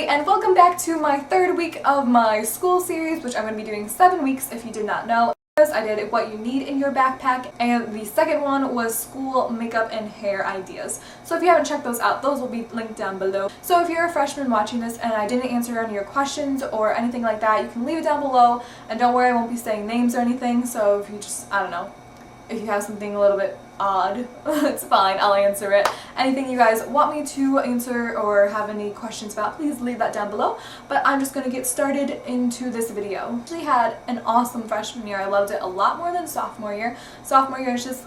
everybody, and welcome back to my third week of my school series, which I'm going to be doing 7 weeks if you did not know. I did what you need in your backpack, and the second one was school makeup and hair ideas. So if you haven't checked those out, those will be linked down below. So if you're a freshman watching this and I didn't answer any of your questions or anything like that, you can leave it down below, and don't worry, I won't be saying names or anything, so if you just, I don't know, if you have something a little bit odd, it's fine, I'll answer it. Anything you guys want me to answer or have any questions about, please leave that down below. But I'm just going to get started into this video. I actually had an awesome freshman year. I loved it a lot more than sophomore year. Sophomore year is just,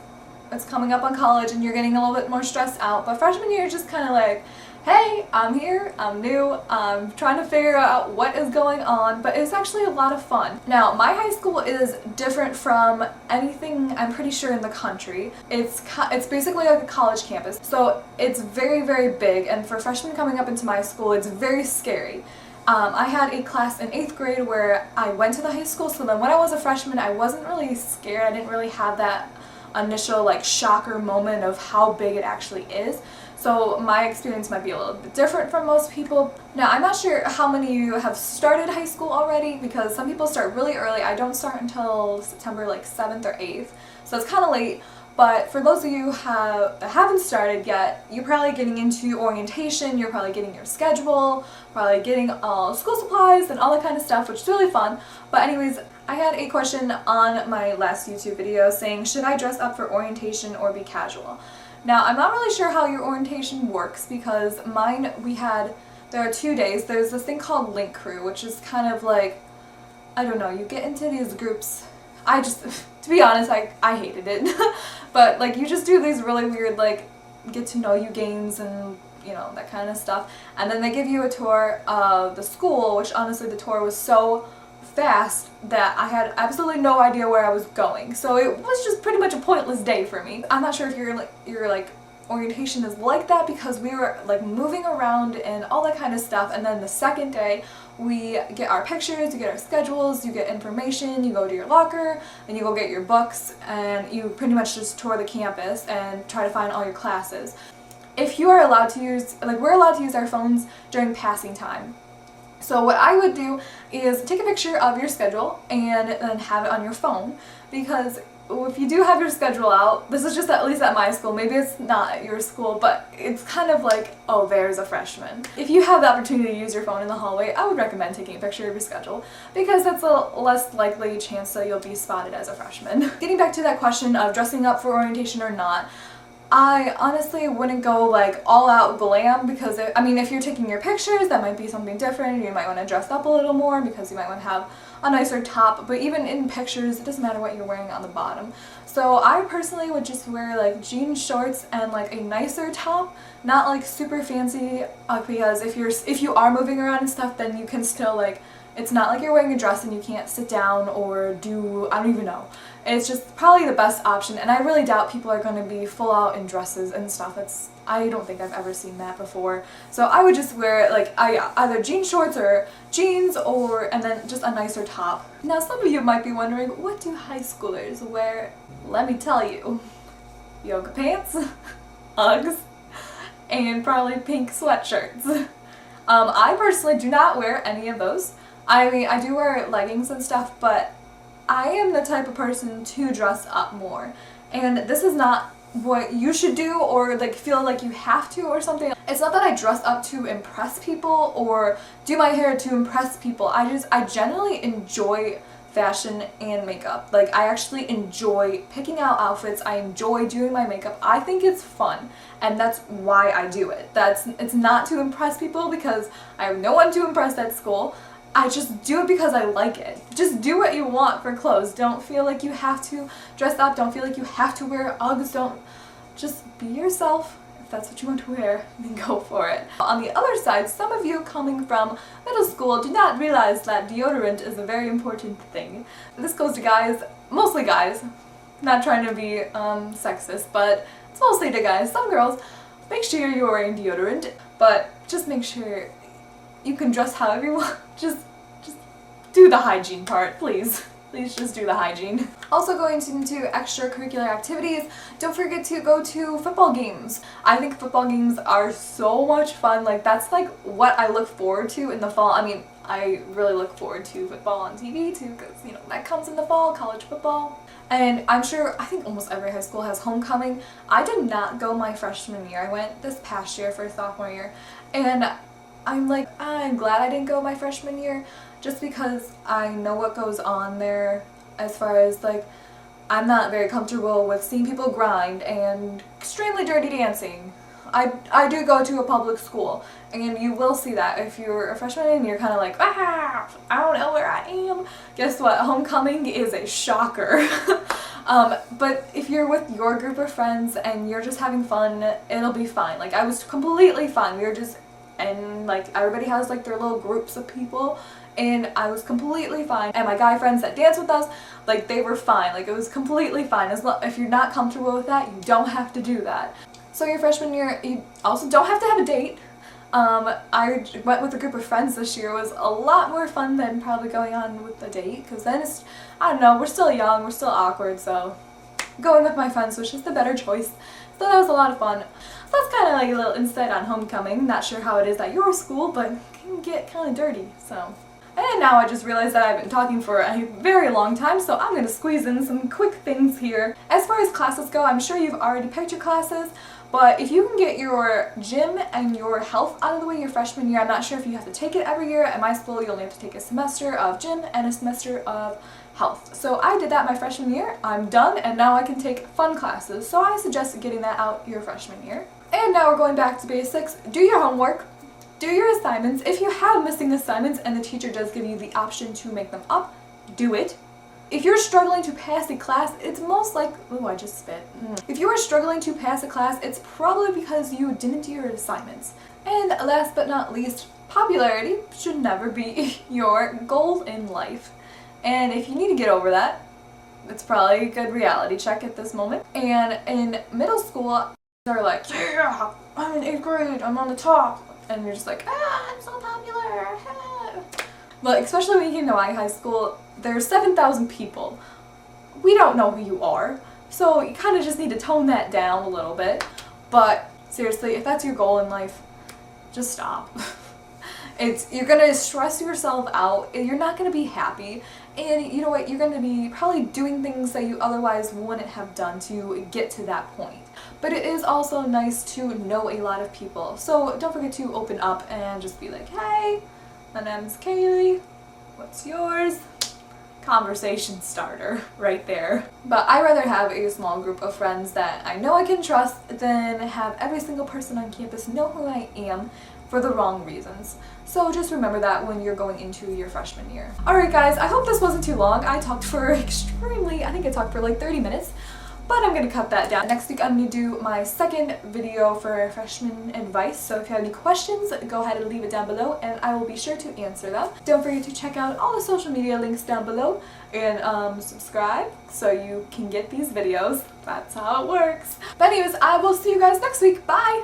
it's coming up on college and you're getting a little bit more stressed out. But freshman year is just kind of like, hey, I'm here, I'm new, I'm trying to figure out what is going on, but it's actually a lot of fun. Now, my high school is different from anything I'm pretty sure in the country. It's basically like a college campus, so it's very, very big, and for freshmen coming up into my school, it's very scary. I had a class in 8th grade where I went to the high school, so then when I was a freshman, I wasn't really scared. I didn't really have that initial like shocker moment of how big it actually is. So my experience might be a little bit different from most people. Now, I'm not sure how many of you have started high school already, because some people start really early. I don't start until September like 7th or 8th, so it's kind of late. But for those of you that haven't started yet, you're probably getting into orientation, you're probably getting your schedule, probably getting all school supplies and all that kind of stuff, which is really fun. But anyways, I had a question on my last YouTube video saying, should I dress up for orientation or be casual? Now, I'm not really sure how your orientation works, because mine, there are 2 days. There's this thing called Link Crew, which is kind of like, I don't know, you get into these groups. To be honest, I hated it. But like, you just do these really weird like get to know you games and you know, that kind of stuff. And then they give you a tour of the school, which honestly the tour was so fast that I had absolutely no idea where I was going. So it was just pretty much a pointless day for me. I'm not sure if your orientation is like that, because we were like moving around and all that kind of stuff, and then the second day we get our pictures, you get our schedules, you get information, you go to your locker, and you go get your books, and you pretty much just tour the campus and try to find all your classes. If you are allowed to use, we're allowed to use our phones during passing time. So what I would do is take a picture of your schedule and then have it on your phone, because if you do have your schedule out, this is just at least at my school, maybe it's not at your school, but it's kind of like, oh, there's a freshman. If you have the opportunity to use your phone in the hallway, I would recommend taking a picture of your schedule, because that's a less likely chance that you'll be spotted as a freshman. Getting back to that question of dressing up for orientation or not, I honestly wouldn't go like all out glam, because if you're taking your pictures, that might be something different. You might want to dress up a little more because you might want to have a nicer top, but even in pictures, it doesn't matter what you're wearing on the bottom. So I personally would just wear like jean shorts and like a nicer top, not like super fancy, because if you are moving around and stuff, then you can still like, it's not like you're wearing a dress and you can't sit down or do, I don't even know. It's just probably the best option, and I really doubt people are going to be full out in dresses and stuff. I don't think I've ever seen that before. So I would just wear like either jean shorts or jeans, and then just a nicer top. Now, some of you might be wondering, what do high schoolers wear? Let me tell you. Yoga pants, Uggs, and probably pink sweatshirts. I personally do not wear any of those. I do wear leggings and stuff, but I am the type of person to dress up more. And this is not what you should do or like feel like you have to or something. It's not that I dress up to impress people or do my hair to impress people. I generally enjoy fashion and makeup. Like, I actually enjoy picking out outfits. I enjoy doing my makeup. I think it's fun, and that's why I do it. It's not to impress people, because I have no one to impress at school. I just do it because I like it. Just do what you want for clothes. Don't feel like you have to dress up. Don't feel like you have to wear Uggs. Just be yourself. If that's what you want to wear, then go for it. On the other side, some of you coming from middle school do not realize that deodorant is a very important thing. This goes to guys, mostly guys. Not trying to be sexist, but it's mostly to guys. Some girls, make sure you're wearing deodorant, but just make sure you can dress however you want. Just do the hygiene part, please. Please just do the hygiene. Also going into extracurricular activities, don't forget to go to football games. I think football games are so much fun. Like, that's like what I look forward to in the fall. I mean, I really look forward to football on TV too, because, you know, that comes in the fall, college football. And I think almost every high school has homecoming. I did not go my freshman year. I went this past year for sophomore year. And I'm glad I didn't go my freshman year, just because I know what goes on there as far as, like, I'm not very comfortable with seeing people grind and extremely dirty dancing. I do go to a public school, and you will see that if you're a freshman and you're kind of like, I don't know where I am. Guess what? Homecoming is a shocker. But if you're with your group of friends and you're just having fun, it'll be fine. Like, I was completely fine. We were just, and like, everybody has like their little groups of people, and I was completely fine. And my guy friends that dance with us, like, they were fine. Like, it was completely fine. If you're not comfortable with that, you don't have to do that. So your freshman year, you also don't have to have a date. I went with a group of friends this year. It was a lot more fun than probably going on with a date, because then it's, I don't know, we're still young, we're still awkward, so going with my friends was just the better choice. So that was a lot of fun. So that's kind of like a little insight on homecoming. Not sure how it is at your school, but it can get kind of dirty, so. And now I just realized that I've been talking for a very long time, so I'm going to squeeze in some quick things here. As far as classes go, I'm sure you've already picked your classes, but if you can get your gym and your health out of the way your freshman year, I'm not sure if you have to take it every year. At my school, you only have to take a semester of gym and a semester of health. So I did that my freshman year. I'm done, and now I can take fun classes. So I suggest getting that out your freshman year. And now we're going back to basics. Do your homework. Do your assignments. If you have missing assignments and the teacher does give you the option to make them up, do it. If you're struggling to pass a class, it's most like, oh, I just spit. If you are struggling to pass a class, it's probably because you didn't do your assignments. And last but not least, popularity should never be your goal in life. And if you need to get over that, it's probably a good reality check at this moment. And in middle school, they're like, yeah, I'm in 8th grade, I'm on the top. And you're just like, I'm so popular. But especially when you get into my high school, there's 7,000 people. We don't know who you are, so you kind of just need to tone that down a little bit. But seriously, if that's your goal in life, just stop. You're gonna stress yourself out, and you're not gonna be happy, and you know what, you're gonna be probably doing things that you otherwise wouldn't have done to get to that point. But it is also nice to know a lot of people, so don't forget to open up and just be like, hey, my name's Kaylee, what's yours? Conversation starter right there. But I rather have a small group of friends that I know I can trust than have every single person on campus know who I am for the wrong reasons. So just remember that when you're going into your freshman year. Alright guys, I hope this wasn't too long. I talked for I think I talked for like 30 minutes. But I'm going to cut that down. Next week I'm going to do my second video for freshman advice, so if you have any questions, go ahead and leave it down below and I will be sure to answer them. Don't forget to check out all the social media links down below and subscribe so you can get these videos. That's how it works. But anyways, I will see you guys next week. Bye!